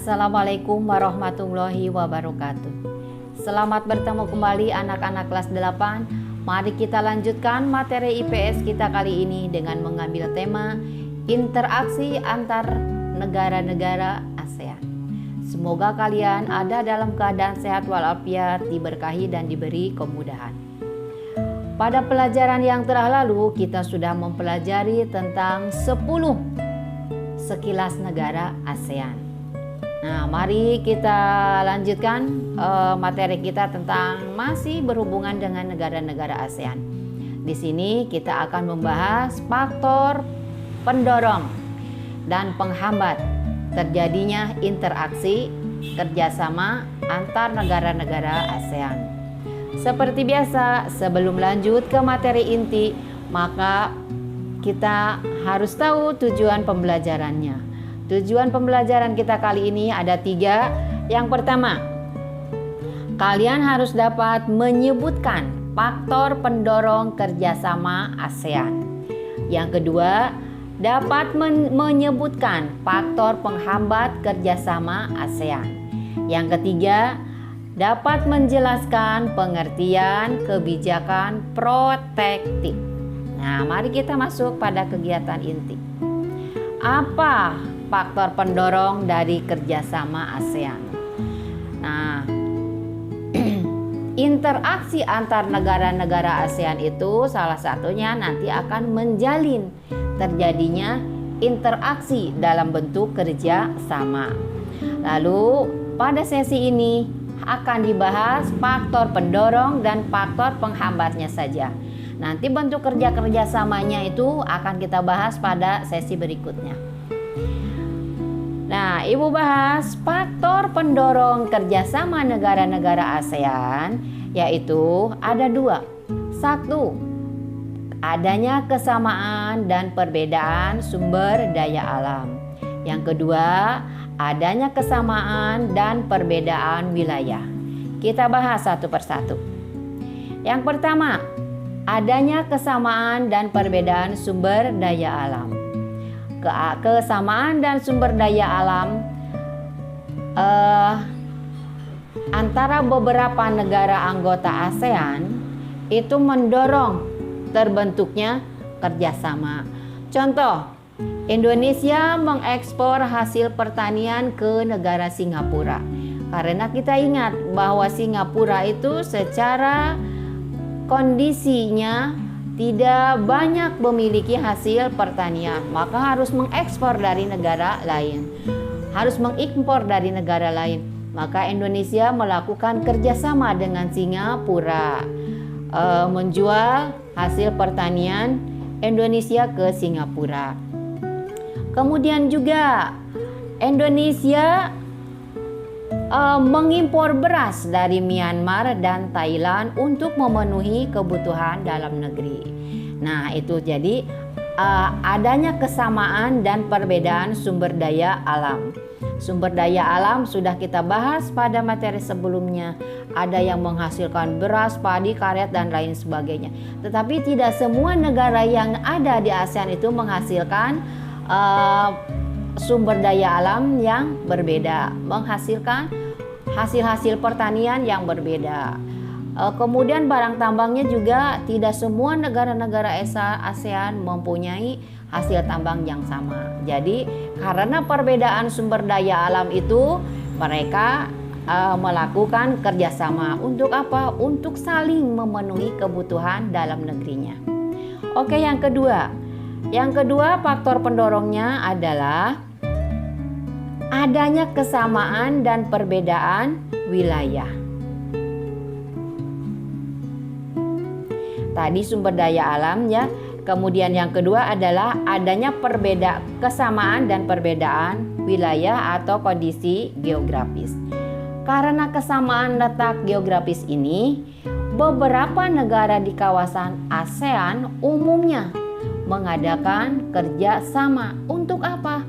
Assalamualaikum warahmatullahi wabarakatuh. Selamat bertemu kembali anak-anak kelas 8. Mari kita lanjutkan materi IPS kita kali ini dengan mengambil tema interaksi antar negara-negara ASEAN. Semoga kalian ada dalam keadaan sehat walafiat, diberkahi dan diberi kemudahan. Pada pelajaran yang telah lalu kita sudah mempelajari tentang 10 sekilas negara ASEAN. Nah, mari kita lanjutkan materi kita tentang masih berhubungan dengan negara-negara ASEAN. Di sini kita akan membahas faktor pendorong dan penghambat terjadinya interaksi kerjasama antar negara-negara ASEAN. Seperti biasa, sebelum lanjut ke materi inti, maka kita harus tahu tujuan pembelajarannya. Tujuan pembelajaran kita kali ini ada 3. Yang pertama, kalian harus dapat menyebutkan faktor pendorong kerjasama ASEAN. Yang kedua, dapat menyebutkan faktor penghambat kerjasama ASEAN. Yang ketiga, dapat menjelaskan pengertian kebijakan protektif. Nah, mari kita masuk pada kegiatan inti. Apa faktor pendorong dari kerjasama ASEAN? Nah, interaksi antar negara-negara ASEAN itu salah satunya nanti akan menjalin terjadinya interaksi dalam bentuk kerja sama. Lalu pada sesi ini akan dibahas faktor pendorong dan faktor penghambatnya saja. Nanti bentuk kerja samanya itu akan kita bahas pada sesi berikutnya. Nah, Ibu bahas faktor pendorong kerjasama negara-negara ASEAN, yaitu ada 2. 1, adanya kesamaan dan perbedaan sumber daya alam. Yang kedua, adanya kesamaan dan perbedaan wilayah. Kita bahas satu persatu. Yang pertama, adanya kesamaan dan perbedaan sumber daya alam. Kesamaan dan sumber daya alam antara beberapa negara anggota ASEAN itu mendorong terbentuknya kerjasama. Contoh, Indonesia mengekspor hasil pertanian ke negara Singapura. Karena kita ingat bahwa Singapura itu secara kondisinya tidak banyak memiliki hasil pertanian, maka harus mengekspor dari negara lain, harus mengimpor dari negara lain. Maka Indonesia melakukan kerjasama dengan Singapura, menjual hasil pertanian Indonesia ke Singapura. Kemudian juga Indonesia mengimpor beras dari Myanmar dan Thailand untuk memenuhi kebutuhan dalam negeri. Nah, itu jadi adanya kesamaan dan perbedaan sumber daya alam. Sumber daya alam sudah kita bahas pada materi sebelumnya. Ada yang menghasilkan beras, padi, karet, dan lain sebagainya. Tetapi tidak semua negara yang ada di ASEAN itu menghasilkan sumber daya alam yang berbeda, menghasilkan hasil-hasil pertanian yang berbeda. Kemudian barang tambangnya juga tidak semua negara-negara ASEAN mempunyai hasil tambang yang sama. Jadi karena perbedaan sumber daya alam itu, mereka melakukan kerjasama. Untuk apa? Untuk saling memenuhi kebutuhan dalam negerinya. Oke, yang kedua. Yang kedua, faktor pendorongnya adalah adanya kesamaan dan perbedaan wilayah. Tadi sumber daya alam ya. Kemudian yang kedua adalah adanya kesamaan dan perbedaan wilayah atau kondisi geografis. Karena kesamaan letak geografis ini, beberapa negara di kawasan ASEAN umumnya mengadakan kerja sama. Untuk apa?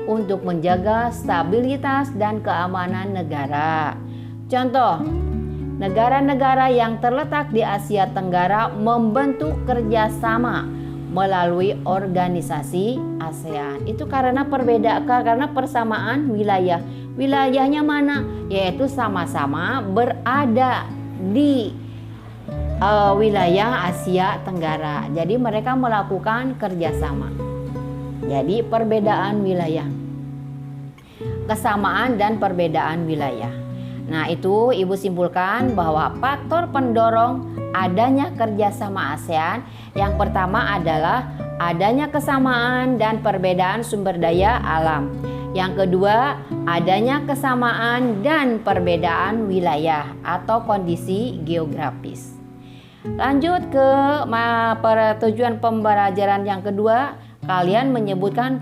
Untuk menjaga stabilitas dan keamanan negara. Contoh, negara-negara yang terletak di Asia Tenggara membentuk kerjasama melalui organisasi ASEAN. Itu karena karena persamaan wilayah. Wilayahnya mana? Yaitu sama-sama berada di wilayah Asia Tenggara. Jadi mereka melakukan kerjasama. Jadi perbedaan wilayah, kesamaan dan perbedaan wilayah. Nah, itu Ibu simpulkan bahwa faktor pendorong adanya kerjasama ASEAN yang pertama adalah adanya kesamaan dan perbedaan sumber daya alam. Yang kedua, adanya kesamaan dan perbedaan wilayah atau kondisi geografis. Lanjut ke tujuan pembelajaran yang kedua, kalian menyebutkan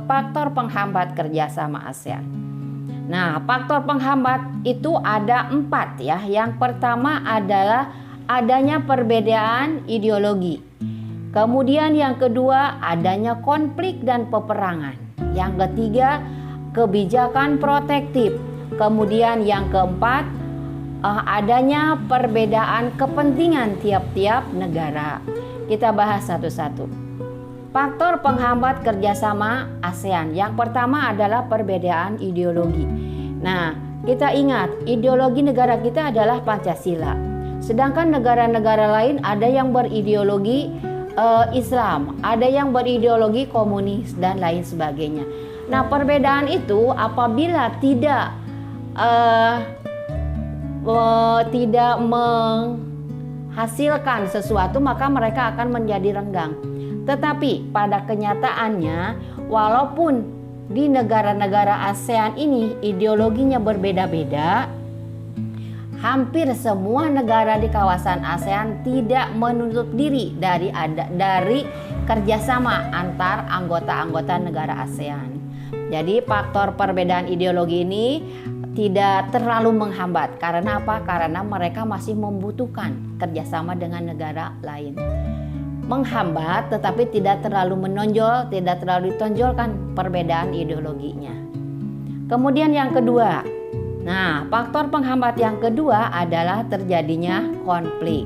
faktor penghambat kerjasama ASEAN. Nah, faktor penghambat itu ada 4 ya. Yang pertama adalah adanya perbedaan ideologi. Kemudian yang kedua adanya konflik dan peperangan. Yang ketiga kebijakan protektif. Kemudian yang keempat adanya perbedaan kepentingan tiap-tiap negara. Kita bahas satu-satu. Faktor penghambat kerjasama ASEAN. Yang pertama adalah perbedaan ideologi. Nah, kita ingat ideologi negara kita adalah Pancasila. Sedangkan negara-negara lain ada yang berideologi Islam, ada yang berideologi komunis dan lain sebagainya. Nah, perbedaan itu apabila tidak menghasilkan sesuatu, maka mereka akan menjadi renggang. Tetapi pada kenyataannya, walaupun di negara-negara ASEAN ini ideologinya berbeda-beda, hampir semua negara di kawasan ASEAN tidak menutup diri dari kerjasama antar anggota-anggota negara ASEAN. Jadi faktor perbedaan ideologi ini tidak terlalu menghambat. Karena apa? Karena mereka masih membutuhkan kerjasama dengan negara lain. Menghambat tetapi tidak terlalu menonjol, tidak terlalu ditonjolkan perbedaan ideologinya. Kemudian yang kedua, nah faktor penghambat yang kedua adalah terjadinya konflik.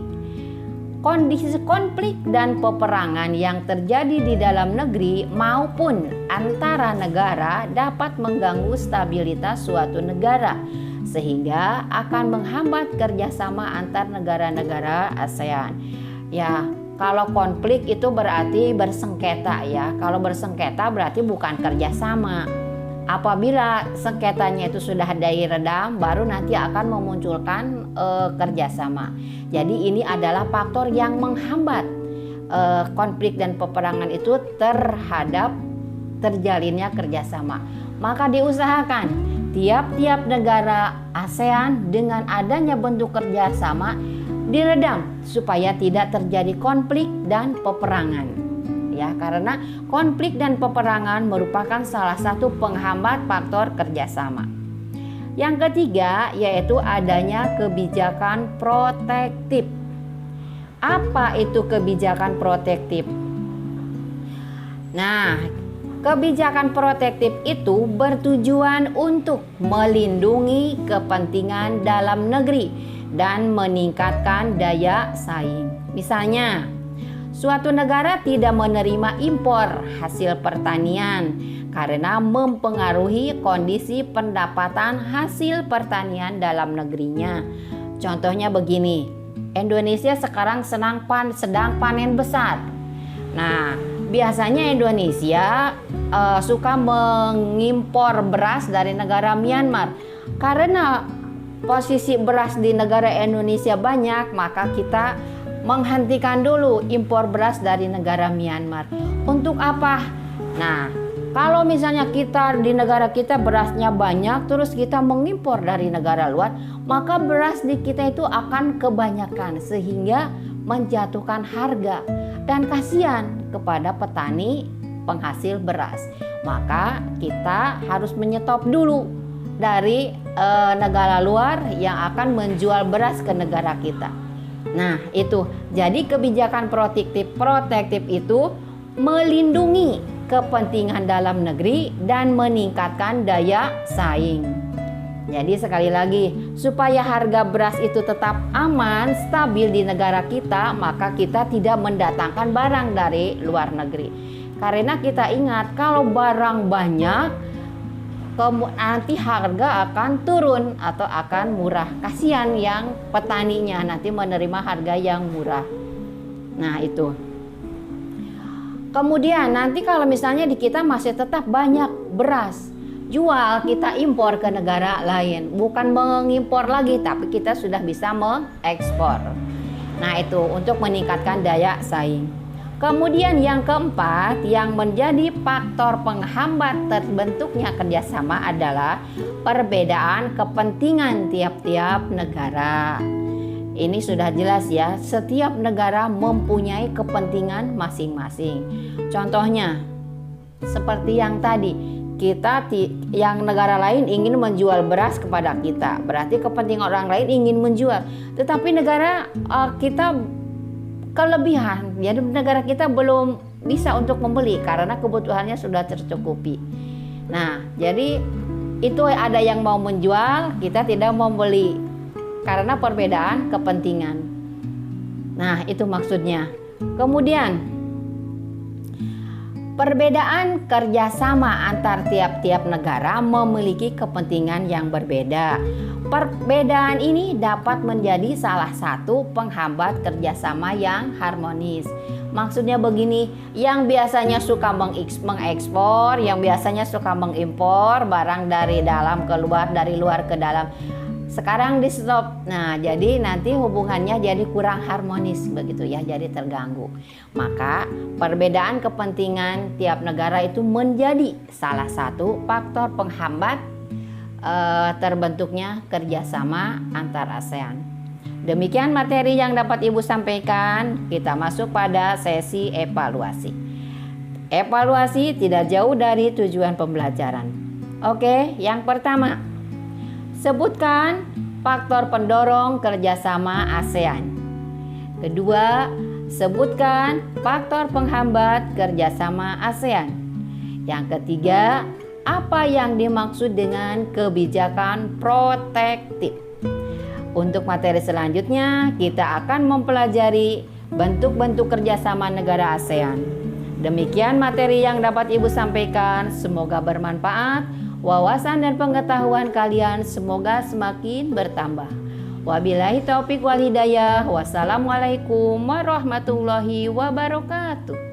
Kondisi konflik dan peperangan yang terjadi di dalam negeri maupun antara negara dapat mengganggu stabilitas suatu negara sehingga akan menghambat kerjasama antar negara-negara ASEAN. Ya, kalau konflik itu berarti bersengketa ya. Kalau bersengketa berarti bukan kerjasama. Apabila sengketanya itu sudah diredam, baru nanti akan memunculkan kerjasama. Jadi ini adalah faktor yang menghambat konflik dan peperangan itu terhadap terjalinnya kerjasama. Maka diusahakan tiap-tiap negara ASEAN dengan adanya bentuk kerjasama diredam supaya tidak terjadi konflik dan peperangan. Ya, karena konflik dan peperangan merupakan salah satu penghambat faktor kerjasama. Yang ketiga yaitu adanya kebijakan protektif. Apa itu kebijakan protektif? Nah, kebijakan protektif itu bertujuan untuk melindungi kepentingan dalam negeri dan meningkatkan daya saing. Misalnya, suatu negara tidak menerima impor hasil pertanian karena mempengaruhi kondisi pendapatan hasil pertanian dalam negerinya. Contohnya begini, Indonesia sekarang sedang panen besar. Nah, biasanya Indonesia suka mengimpor beras dari negara Myanmar. Karena posisi beras di negara Indonesia banyak, maka kita menghentikan dulu impor beras dari negara Myanmar. Untuk apa? Nah, kalau misalnya kita di negara kita berasnya banyak, terus kita mengimpor dari negara luar, maka beras di kita itu akan kebanyakan sehingga menjatuhkan harga dan kasihan kepada petani penghasil beras. Maka kita harus menyetop dulu dari negara luar yang akan menjual beras ke negara kita. Nah, itu. Jadi kebijakan protektif itu melindungi kepentingan dalam negeri dan meningkatkan daya saing. Jadi sekali lagi, supaya harga beras itu tetap aman, stabil di negara kita, maka kita tidak mendatangkan barang dari luar negeri. Karena kita ingat, kalau barang banyak, nanti harga akan turun atau akan murah. Kasihan yang petaninya nanti menerima harga yang murah. Nah itu. Kemudian nanti kalau misalnya di kita masih tetap banyak beras, jual, kita impor ke negara lain. Bukan mengimpor lagi, tapi kita sudah bisa mengekspor. Nah itu untuk meningkatkan daya saing. Kemudian yang keempat, yang menjadi faktor penghambat terbentuknya kerjasama adalah perbedaan kepentingan tiap-tiap negara. Ini sudah jelas ya, setiap negara mempunyai kepentingan masing-masing. Contohnya, seperti yang tadi, yang negara lain ingin menjual beras kepada kita, berarti kepentingan orang lain ingin menjual. Tetapi negara kita kelebihan, jadi negara kita belum bisa untuk membeli karena kebutuhannya sudah tercukupi. Nah, jadi itu ada yang mau menjual, kita tidak mau beli karena perbedaan kepentingan. Nah, itu maksudnya. Kemudian perbedaan kerjasama antar tiap-tiap negara memiliki kepentingan yang berbeda. Perbedaan ini dapat menjadi salah satu penghambat kerjasama yang harmonis. Maksudnya begini, yang biasanya suka mengekspor, yang biasanya suka mengimpor barang dari dalam ke luar, dari luar ke dalam, sekarang di stop. Nah, jadi nanti hubungannya jadi kurang harmonis begitu ya, jadi terganggu. Maka perbedaan kepentingan tiap negara itu menjadi salah satu faktor penghambat terbentuknya kerjasama antar ASEAN. Demikian materi yang dapat Ibu sampaikan. Kita masuk pada sesi evaluasi. Evaluasi tidak jauh dari tujuan pembelajaran. Oke, yang pertama, sebutkan faktor pendorong kerjasama ASEAN. Kedua, sebutkan faktor penghambat kerjasama ASEAN. Yang ketiga, apa yang dimaksud dengan kebijakan protektif. Untuk materi selanjutnya, kita akan mempelajari bentuk-bentuk kerjasama negara ASEAN. Demikian materi yang dapat Ibu sampaikan. Semoga bermanfaat. Wawasan dan pengetahuan kalian semoga semakin bertambah. Wabillahi taufik wal hidayah. Wassalamualaikum warahmatullahi wabarakatuh.